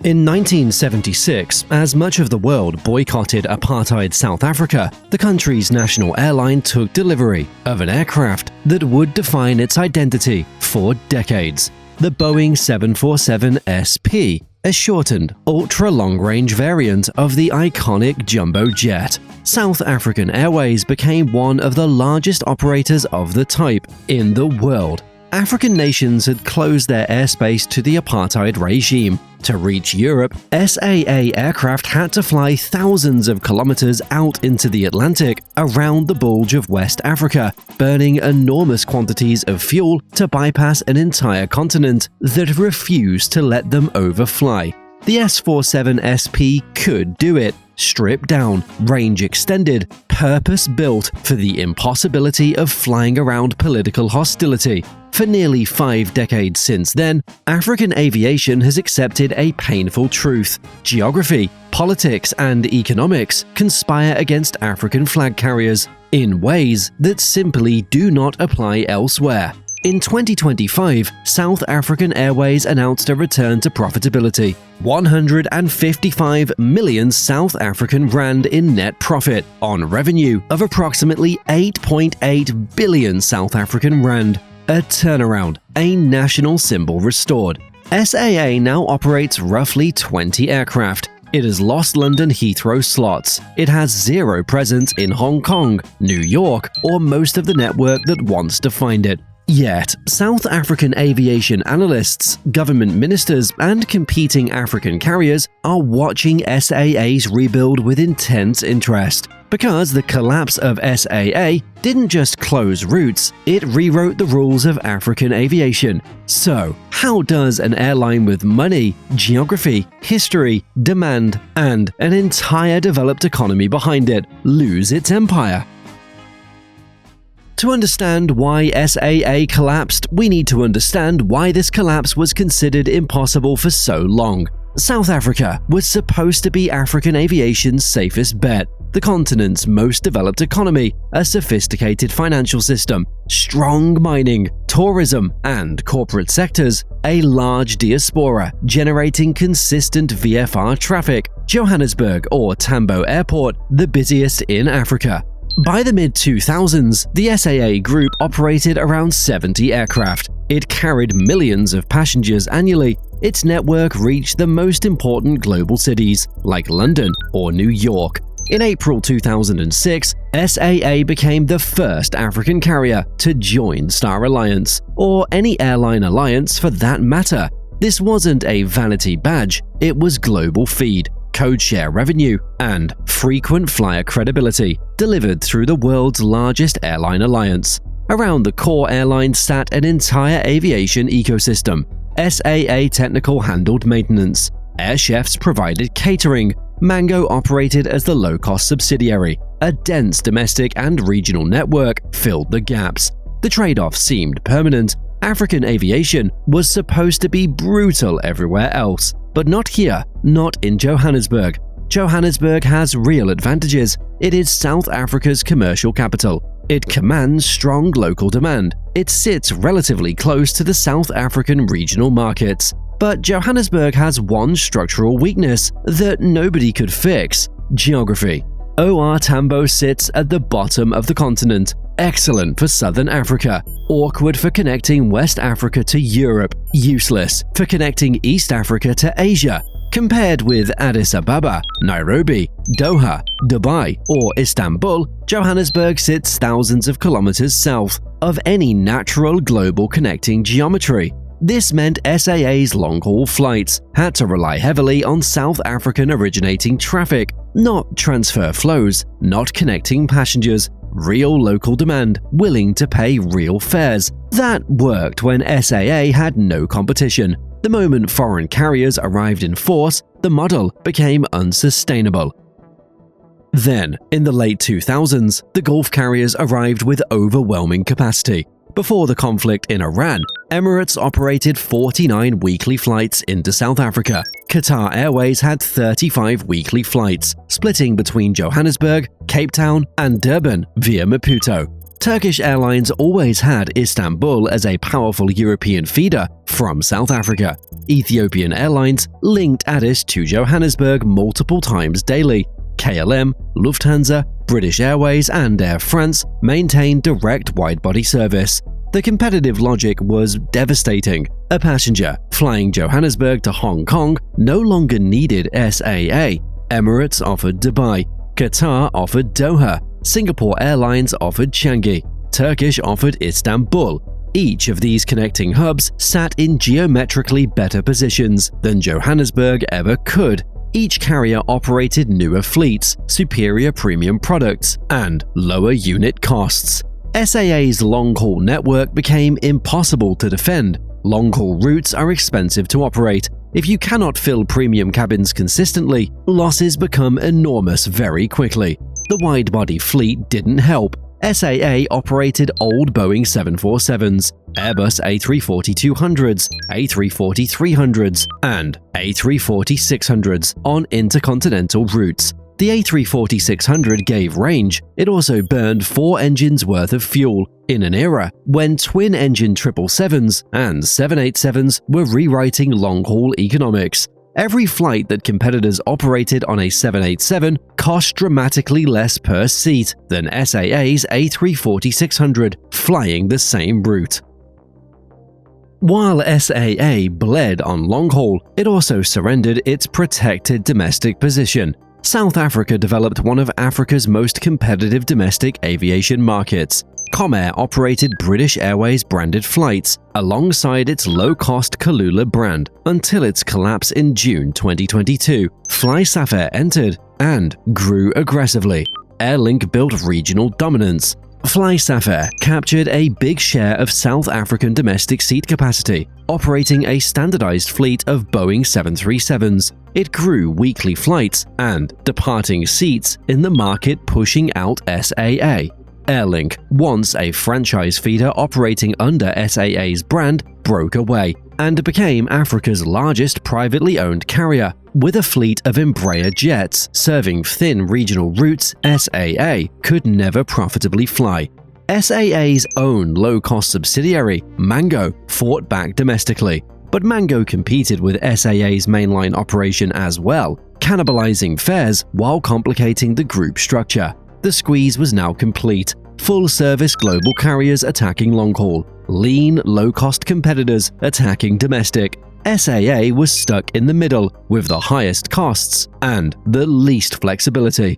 In 1976, as much of the world boycotted apartheid South Africa, the country's national airline took delivery of an aircraft that would define its identity for decades. The Boeing 747 SP, a shortened, ultra-long-range variant of the iconic jumbo jet. South African Airways became one of the largest operators of the type in the world. African nations had closed their airspace to the apartheid regime. To reach Europe, SAA aircraft had to fly thousands of kilometers out into the Atlantic around the bulge of West Africa, burning enormous quantities of fuel to bypass an entire continent that refused to let them overfly. The S-47 SP could do it. Stripped down, range extended, purpose-built for the impossibility of flying around political hostility. For nearly 5 decades since then, African aviation has accepted a painful truth. Geography, politics, and economics conspire against African flag carriers in ways that simply do not apply elsewhere. In 2025, South African Airways announced a return to profitability. 155 million South African rand in net profit on revenue of approximately 8.8 billion South African rand. A turnaround, a national symbol restored. SAA now operates roughly 20 aircraft. It has lost London Heathrow slots. It has zero presence in Hong Kong, New York, or most of the network that wants to find it. Yet, South African aviation analysts, government ministers, and competing African carriers are watching SAA's rebuild with intense interest. Because the collapse of SAA didn't just close routes, it rewrote the rules of African aviation. So, how does an airline with money, geography, history, demand, and an entire developed economy behind it lose its empire? To understand why SAA collapsed, we need to understand why this collapse was considered impossible for so long. South Africa was supposed to be African aviation's safest bet, the continent's most developed economy, a sophisticated financial system, strong mining, tourism, and corporate sectors, a large diaspora generating consistent VFR traffic, Johannesburg or Tambo Airport, the busiest in Africa. By the mid-2000s, the SAA group operated around 70 aircraft. It carried millions of passengers annually. Its network reached the most important global cities, like London or New York. In April 2006, SAA became the first African carrier to join Star Alliance, or any airline alliance for that matter. This wasn't a vanity badge, it was global feed, code-share revenue, and frequent flyer credibility, delivered through the world's largest airline alliance. Around the core airline sat an entire aviation ecosystem. SAA Technical handled maintenance. Air chefs provided catering. Mango operated as the low-cost subsidiary. A dense domestic and regional network filled the gaps. The trade-off seemed permanent. African aviation was supposed to be brutal everywhere else, but not here, not in Johannesburg. Johannesburg has real advantages. It is South Africa's commercial capital. It commands strong local demand. It sits relatively close to the South African regional markets. But Johannesburg has one structural weakness that nobody could fix: geography. OR Tambo sits at the bottom of the continent. Excellent for Southern Africa, awkward for connecting West Africa to Europe, useless for connecting East Africa to Asia. Compared with Addis Ababa, Nairobi, Doha, Dubai, or Istanbul, Johannesburg sits thousands of kilometers south of any natural global connecting geometry. This meant SAA's long-haul flights had to rely heavily on South African originating traffic, not transfer flows, not connecting passengers, real local demand, willing to pay real fares. That worked when SAA had no competition. The moment foreign carriers arrived in force, the model became unsustainable. Then, in the late 2000s, the Gulf carriers arrived with overwhelming capacity. Before the conflict in Iran, Emirates operated 49 weekly flights into South Africa. Qatar Airways had 35 weekly flights, splitting between Johannesburg, Cape Town, and Durban via Maputo. Turkish Airlines always had Istanbul as a powerful European feeder from South Africa. Ethiopian Airlines linked Addis to Johannesburg multiple times daily. KLM, Lufthansa, British Airways, and Air France maintained direct wide-body service. The competitive logic was devastating. A passenger flying Johannesburg to Hong Kong no longer needed SAA. Emirates offered Dubai. Qatar offered Doha. Singapore Airlines offered Changi. Turkish offered Istanbul. Each of these connecting hubs sat in geometrically better positions than Johannesburg ever could. Each carrier operated newer fleets, superior premium products, and lower unit costs. SAA's long-haul network became impossible to defend. Long-haul routes are expensive to operate. If you cannot fill premium cabins consistently, losses become enormous very quickly. The wide-body fleet didn't help. SAA operated old Boeing 747s, Airbus A340-200s, A340-300s, and A340-600s on intercontinental routes. The A340-600 gave range. It also burned 4 engines worth of fuel in an era when twin-engine 777s and 787s were rewriting long-haul economics. Every flight that competitors operated on a 787 cost dramatically less per seat than SAA's A340-600 flying the same route. While SAA bled on long-haul, it also surrendered its protected domestic position. South Africa developed one of Africa's most competitive domestic aviation markets. Comair operated British Airways branded flights alongside its low-cost Kulula brand until its collapse in June 2022. FlySafair entered and grew aggressively. Airlink built regional dominance. FlySafair captured a big share of South African domestic seat capacity, operating a standardized fleet of Boeing 737s. It grew weekly flights and departing seats in the market, pushing out SAA. Airlink, once a franchise feeder operating under SAA's brand, broke away and became Africa's largest privately owned carrier. With a fleet of Embraer jets serving thin regional routes, SAA could never profitably fly. SAA's own low-cost subsidiary, Mango, fought back domestically, but Mango competed with SAA's mainline operation as well, cannibalizing fares while complicating the group structure. The squeeze was now complete. Full-service global carriers attacking long-haul, lean, low-cost competitors attacking domestic. SAA was stuck in the middle with the highest costs and the least flexibility.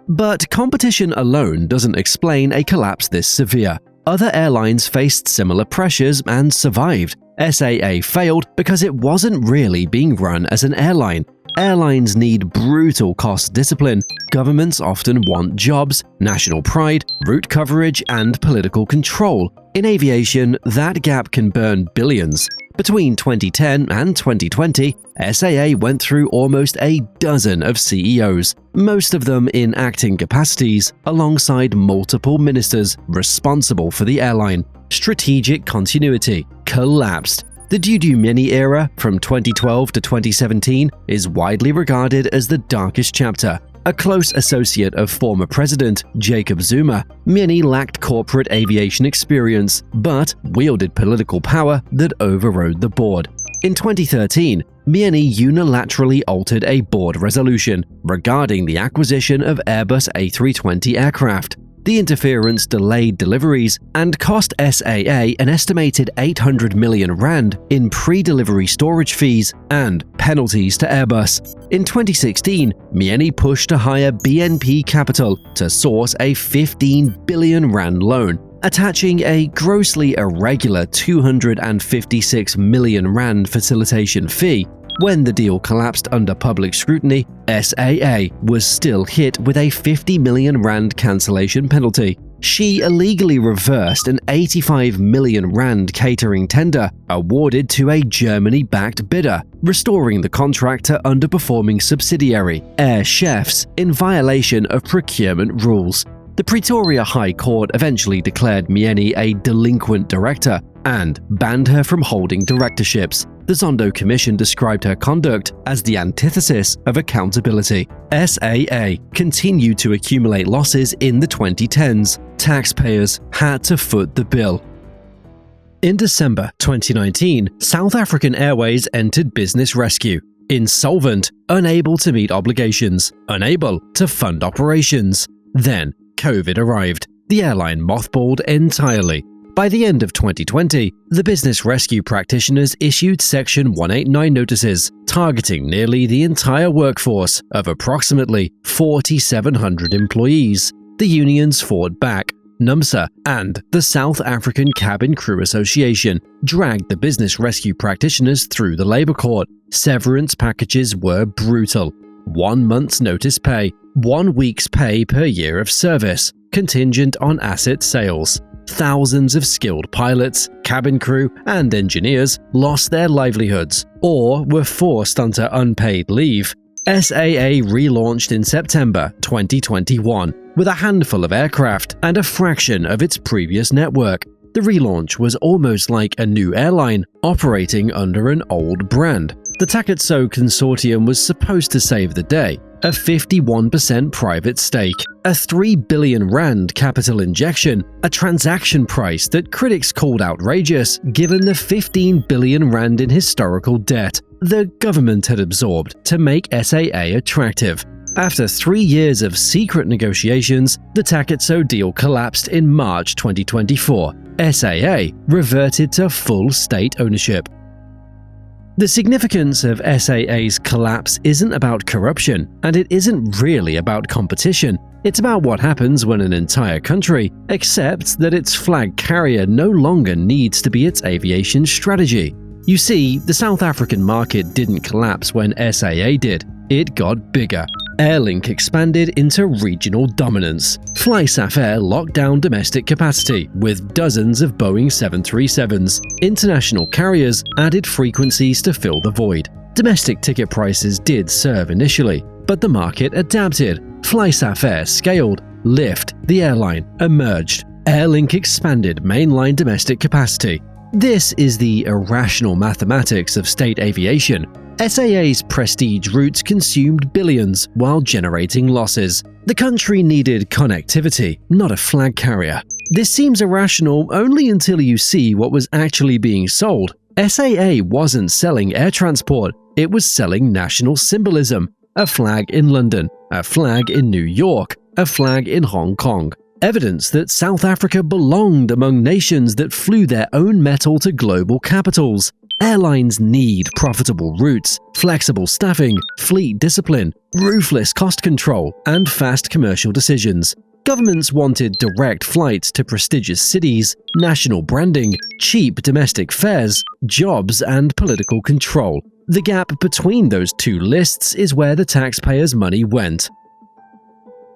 But competition alone doesn't explain a collapse this severe. Other airlines faced similar pressures and survived. SAA failed because it wasn't really being run as an airline. Airlines need brutal cost discipline. Governments often want jobs, national pride, route coverage, and political control. In aviation, that gap can burn billions. Between 2010 and 2020, SAA went through almost a dozen of CEOs, most of them in acting capacities, alongside multiple ministers responsible for the airline. Strategic continuity collapsed. The Dudu Myeni era, from 2012 to 2017, is widely regarded as the darkest chapter. A close associate of former president Jacob Zuma, Myeni lacked corporate aviation experience, but wielded political power that overrode the board. In 2013, Myeni unilaterally altered a board resolution regarding the acquisition of Airbus A320 aircraft. The interference delayed deliveries and cost SAA an estimated 800 million rand in pre-delivery storage fees and penalties to Airbus. In 2016, Myeni pushed to hire BNP Capital to source a 15 billion rand loan, attaching a grossly irregular 256 million rand facilitation fee. When the deal collapsed under public scrutiny, SAA was still hit with a 50 million rand cancellation penalty. She illegally reversed an 85 million rand catering tender awarded to a Germany-backed bidder, restoring the contractor underperforming subsidiary, Air Chefs, in violation of procurement rules. The Pretoria High Court eventually declared Myeni a delinquent director and banned her from holding directorships. The Zondo Commission described her conduct as the antithesis of accountability. SAA continued to accumulate losses in the 2010s. Taxpayers had to foot the bill. In December 2019, South African Airways entered business rescue. Insolvent, unable to meet obligations, unable to fund operations. Then, COVID arrived. The airline mothballed entirely. By the end of 2020, the business rescue practitioners issued Section 189 notices, targeting nearly the entire workforce of approximately 4,700 employees. The unions fought back. NUMSA and the South African Cabin Crew Association dragged the business rescue practitioners through the labor court. Severance packages were brutal. 1 month's notice pay, 1 week's pay per year of service, contingent on asset sales. Thousands of skilled pilots, cabin crew, and engineers lost their livelihoods or were forced onto unpaid leave. SAA relaunched in September 2021 with a handful of aircraft and a fraction of its previous network. The relaunch was almost like a new airline operating under an old brand. The Takatso consortium was supposed to save the day. A 51% private stake, a 3 billion rand capital injection, a transaction price that critics called outrageous given the 15 billion rand in historical debt the government had absorbed to make SAA attractive. After 3 years of secret negotiations, the Takatso deal collapsed in March 2024. SAA reverted to full state ownership. The significance of SAA's collapse isn't about corruption, and it isn't really about competition. It's about what happens when an entire country accepts that its flag carrier no longer needs to be its aviation strategy. You see, the South African market didn't collapse when SAA did. It got bigger. Airlink expanded into regional dominance. FlySafair locked down domestic capacity with dozens of Boeing 737s. International carriers added frequencies to fill the void. Domestic ticket prices did serve initially, but the market adapted. FlySafair scaled. Lyft, the airline, emerged. Airlink expanded mainline domestic capacity. This is the irrational mathematics of state aviation. SAA's prestige routes consumed billions while generating losses. The country needed connectivity, not a flag carrier. This seems irrational only until you see what was actually being sold. SAA wasn't selling air transport, it was selling national symbolism. A flag in London, a flag in New York, a flag in Hong Kong. Evidence that South Africa belonged among nations that flew their own metal to global capitals. Airlines need profitable routes, flexible staffing, fleet discipline, ruthless cost control, and fast commercial decisions. Governments wanted direct flights to prestigious cities, national branding, cheap domestic fares, jobs, and political control. The gap between those two lists is where the taxpayers' money went.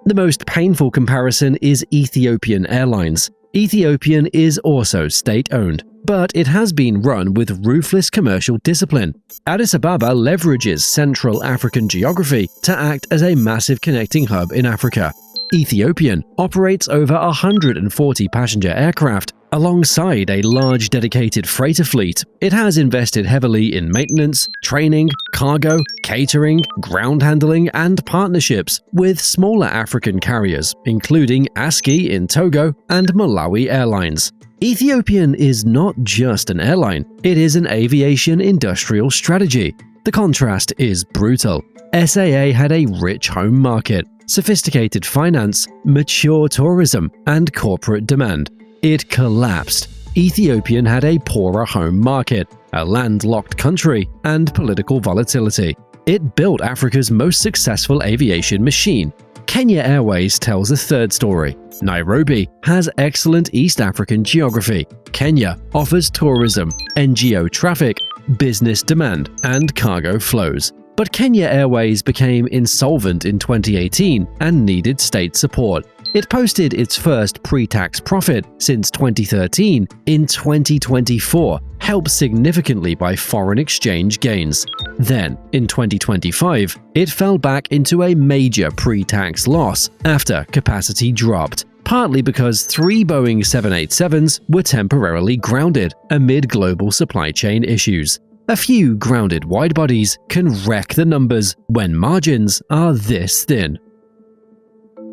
The most painful comparison is Ethiopian Airlines. Ethiopian is also state-owned, but it has been run with ruthless commercial discipline. Addis Ababa leverages Central African geography to act as a massive connecting hub in Africa. Ethiopian operates over 140 passenger aircraft alongside a large dedicated freighter fleet. It has invested heavily in maintenance, training, cargo, catering, ground handling, and partnerships with smaller African carriers, including ASKI in Togo and Malawi Airlines. Ethiopian is not just an airline, it is an aviation industrial strategy. The contrast is brutal. SAA had a rich home market, sophisticated finance, mature tourism, and corporate demand. It collapsed. Ethiopian had a poorer home market, a landlocked country, and political volatility. It built Africa's most successful aviation machine. Kenya Airways tells a third story. Nairobi has excellent East African geography. Kenya offers tourism, NGO traffic, business demand, and cargo flows. But Kenya Airways became insolvent in 2018 and needed state support. It posted its first pre-tax profit since 2013 in 2024, helped significantly by foreign exchange gains. Then, in 2025, it fell back into a major pre-tax loss after capacity dropped, partly because 3 Boeing 787s were temporarily grounded amid global supply chain issues. A few grounded widebodies can wreck the numbers when margins are this thin.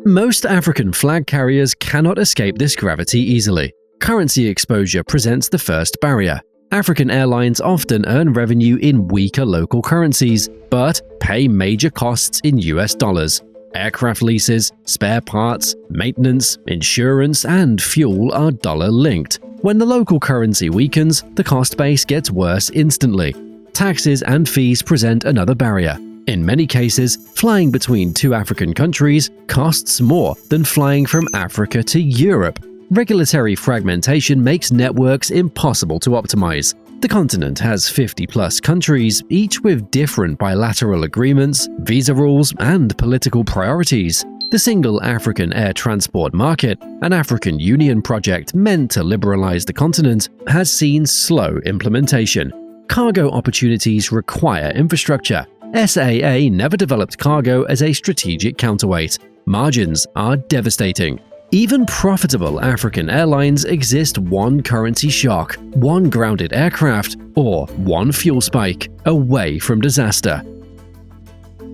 Most African flag carriers cannot escape this gravity easily. Currency exposure presents the first barrier. African airlines often earn revenue in weaker local currencies, but pay major costs in US dollars. Aircraft leases, spare parts, maintenance, insurance, and fuel are dollar-linked. When the local currency weakens, the cost base gets worse instantly. Taxes and fees present another barrier. In many cases, flying between two African countries costs more than flying from Africa to Europe. Regulatory fragmentation makes networks impossible to optimize. The continent has 50-plus countries, each with different bilateral agreements, visa rules, and political priorities. The Single African Air Transport Market, an African Union project meant to liberalize the continent, has seen slow implementation. Cargo opportunities require infrastructure. SAA never developed cargo as a strategic counterweight. Margins are devastating. Even profitable African airlines exist one currency shock, one grounded aircraft, or one fuel spike away from disaster.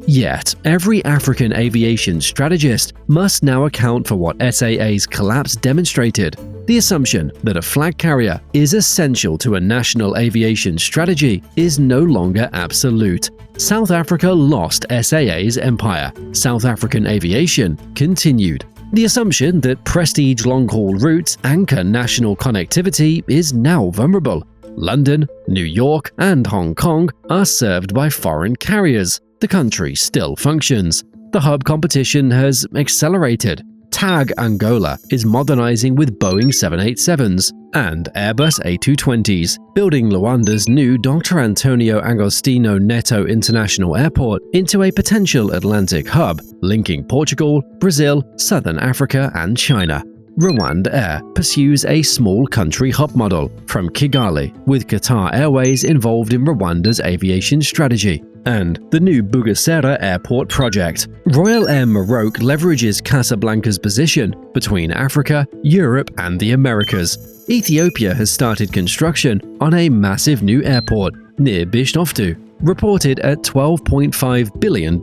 Yet, every African aviation strategist must now account for what SAA's collapse demonstrated: the assumption that a flag carrier is essential to a national aviation strategy is no longer absolute. South Africa lost SAA's empire. South African aviation continued. The assumption that prestige long-haul routes anchor national connectivity is now vulnerable. London, New York, and Hong Kong are served by foreign carriers. The country still functions. The hub competition has accelerated. TAG Angola is modernizing with Boeing 787s and Airbus A220s, building Luanda's new Dr. Antonio Agostinho Neto International Airport into a potential Atlantic hub, linking Portugal, Brazil, Southern Africa, and China. Rwanda Air pursues a small country hub model from Kigali, with Qatar Airways involved in Rwanda's aviation strategy, and the new Bugesera Airport project. Royal Air Maroc leverages Casablanca's position between Africa, Europe, and the Americas. Ethiopia has started construction on a massive new airport near Bishoftu, reported at $12.5 billion,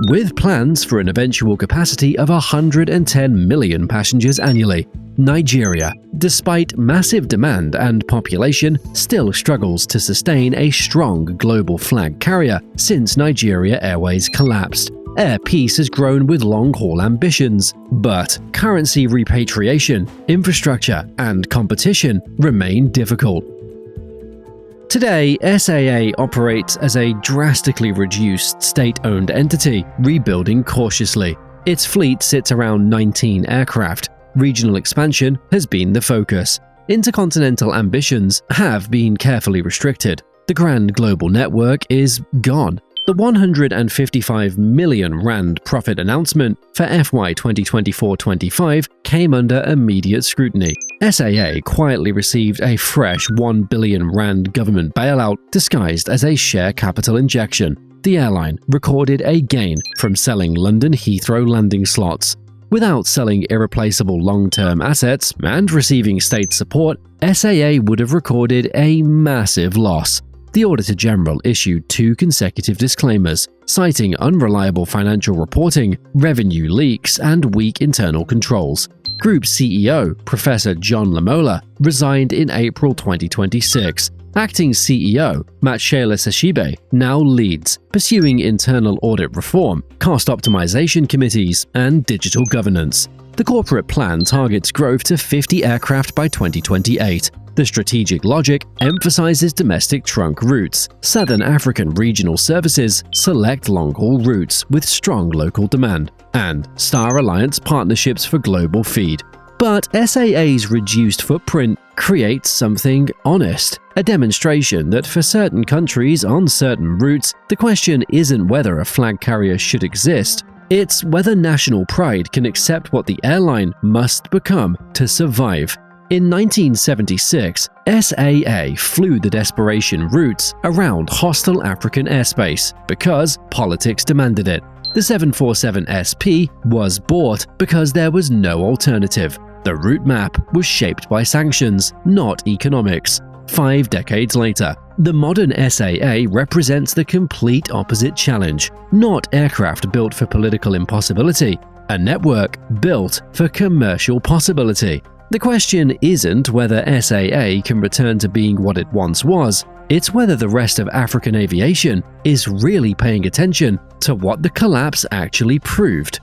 with plans for an eventual capacity of 110 million passengers annually. Nigeria, despite massive demand and population, still struggles to sustain a strong global flag carrier since Nigeria Airways collapsed. Air Peace has grown with long-haul ambitions, but currency repatriation, infrastructure, and competition remain difficult. Today, SAA operates as a drastically reduced state-owned entity, rebuilding cautiously. Its fleet sits around 19 aircraft. Regional expansion has been the focus. Intercontinental ambitions have been carefully restricted. The grand global network is gone. The 155 million rand profit announcement for FY 2024-25 came under immediate scrutiny. SAA quietly received a fresh 1 billion rand government bailout disguised as a share capital injection. The airline recorded a gain from selling London Heathrow landing slots. Without selling irreplaceable long-term assets and receiving state support, SAA would have recorded a massive loss. The Auditor General issued 2 consecutive disclaimers, citing unreliable financial reporting, revenue leaks, and weak internal controls. Group CEO, Professor John Lamola, resigned in April 2026. Acting CEO, Matshela Seshibe, now leads, pursuing internal audit reform, cost optimization committees, and digital governance. The corporate plan targets growth to 50 aircraft by 2028. The strategic logic emphasizes domestic trunk routes. Southern African regional services select long-haul routes with strong local demand, and Star Alliance partnerships for global feed. But SAA's reduced footprint creates something honest, a demonstration that for certain countries on certain routes, the question isn't whether a flag carrier should exist, it's whether national pride can accept what the airline must become to survive. In 1976, SAA flew the desperation routes around hostile African airspace because politics demanded it. The 747 SP was bought because there was no alternative. The route map was shaped by sanctions, not economics. 5 decades later, The modern SAA represents the complete opposite challenge, not aircraft built for political impossibility, a network built for commercial possibility. The question isn't whether SAA can return to being what it once was, it's whether the rest of African aviation is really paying attention to what the collapse actually proved.